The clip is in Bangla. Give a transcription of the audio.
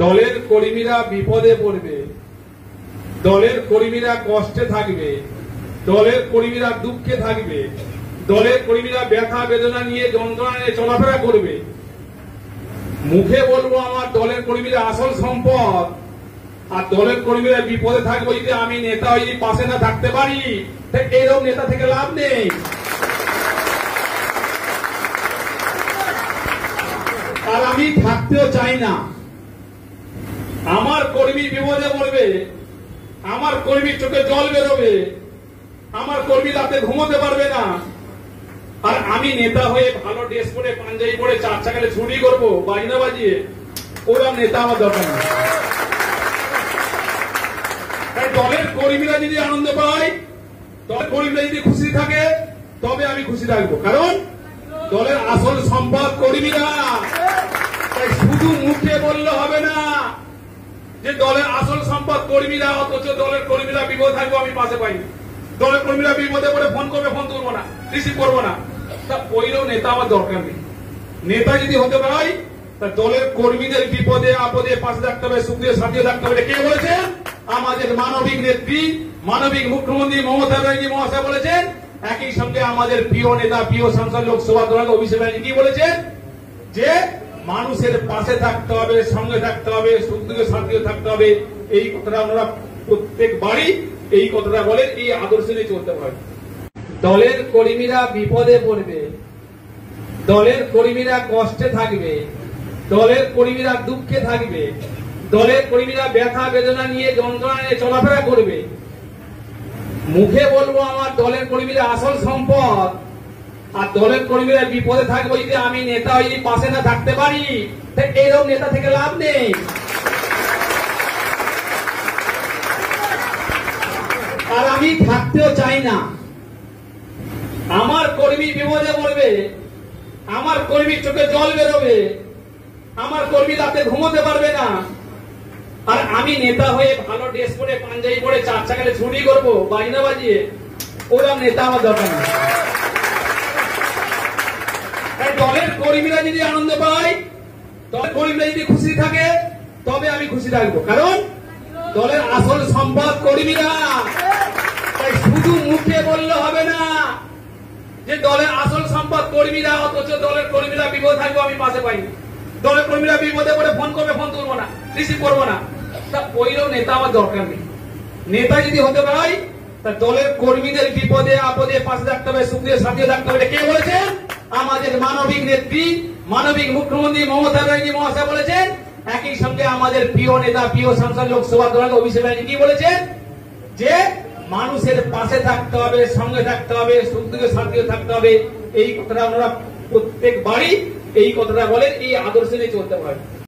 দলের কর্মীরা বিপদে পড়বে, দলের কর্মীরা কষ্টে থাকবে, দলের কর্মীরা দুঃখে থাকবে, দলের কর্মীরা ব্যথা বেদনা নিয়ে যন্ত্রণা নিয়ে চলাফেরা করবে। মুখে বলবো আমার দলের কর্মীরা আসল সম্পদ, আর দলের কর্মীরা বিপদে থাকবো যদি আমি নেতা যদি পাশে না থাকতে পারি, এইরকম নেতা থেকে লাভ নেই। আর আমি থাকতেও চাই না। আমার কর্মী বিপদে পড়বে, আমার কর্মীর চোখে জল বেরোবে, আমার কর্মী রাতে ঘুমোতে পারবে না, আর আমি নেতা হয়ে ভালো ড্রেস পরে পাঞ্জাবি পরে চার চাকালে ছুটি করবো বাজনা বাজিয়ে, ওরকম নেতা আমার দরকার নেই। দলের কর্মীরা যদি আনন্দ পায়, দলের কর্মীরা যদি খুশি থাকে, তবে আমি খুশি থাকবো। কারণ দলের আসল সম্পদ কর্মীরা। তাই শুধু মুখে বললে হবে না যে দলের আসল সম্পদ কর্মীরা, অথচ দলের কর্মীরা বিপদ থাকবো আমি পাশে পাইনি। দলের কর্মীরা বিপদে পড়ে ফোন করবে, ফোন তুলবো না, রিসিভ করবো না। তা ওইরকম নেতা আমার দরকার নেই। নেতা যদি হতে পারে তা দলের কর্মীদের বিপদে আপদে পাশে থাকতে হবে, সুখে সাথে থাকতে হবে। কে বলেছেন? আমাদের মানবিক নেত্রী, মানবিক মুখ্যমন্ত্রী মমতা ব্যানার্জি মহাশয় বলেছেন। একই সঙ্গে আমাদের প্রিয় নেতা, প্রিয় সাংসদ লোকসভা দলের অভিষেক ব্যানার্জি কি বলেছেন? যে মানুষের পাশে থাকতে হবে, সঙ্গে থাকতে হবে, সুখে সাথে থাকতে হবে। এই কথাটা আমরা প্রত্যেক বাড়ি এই কথাটা বলেন, এই আদর্শ নিয়ে চলতে পারে। দলের কর্মীরা বিপদে পড়বে, দলের কর্মীরা কষ্টে থাকবে, দলের কর্মীরা দুঃখে থাকবে, দলের কর্মীরা ব্যথা বেদনা নিয়ে যন্ত্রণা নিয়ে চলাফেরা করবে। মুখে বলবো আমার দলের কর্মীরা আসল সম্পদ, আর দলের কর্মীরা বিপদে থাকবো যদি আমি নেতা যদি পাশে না থাকতে পারি, এইরকম নেতা থেকে লাভ নেই। আর আমি থাকতেও চাই না। আমার কর্মী বিপদে পড়বে, আমার কর্মীর চোখে জল বেরোবে, আমার কর্মী রাতে ঘুমোতে পারবে না, আর আমি নেতা হয়ে ভালো ড্রেস পরে পাঞ্জাবি পরে চার চাকালে ছুটি করবো বাজনা বাজিয়ে, ওরকম নেতা আমার দরকার নেই। দলের কর্মীরা যদি আনন্দ পায়, দলের কর্মীরা যদি খুশি থাকে, তবে আমি খুশি থাকবো। কারণ দলের আসল সম্পদ কর্মীরা। তাই শুধু মুখে বললে হবে না যে দলের আসল সম্পদ কর্মীরা, অথচ দলের কর্মীরা বিপদ থাকবো আমি পাশে পাইনি। দলের কর্মীরা বিপদে পড়ে ফোন করবে, ফোন তুলবো না, রিসিভ করবো না। তা ওইরকম নেতা আমার দরকার নেই। নেতা যদি হতে পারে তা দলের কর্মীদের বিপদে আপদে পাশে থাকতে হবে, সুখে সাথে থাকতে হবে। কে বলেছেন? আমাদের মানবিক নেত্রী, মানবিক মুখ্যমন্ত্রী মমতা ব্যানার্জি মহাশয় বলেছেন। একই সঙ্গে আমাদের প্রিয় নেতা, প্রিয় সাংসদ লোকসভা দলের অভিষেক ব্যানার্জি কি বলেছেন? যে মানুষের পাশে থাকতে হবে, সঙ্গে থাকতে হবে, সুখে সাথে থাকতে হবে। এই কথাটা আমরা প্রত্যেক বাড়ি এই কথাটা বলেন, এই আদর্শ নিয়ে চলতে পারে।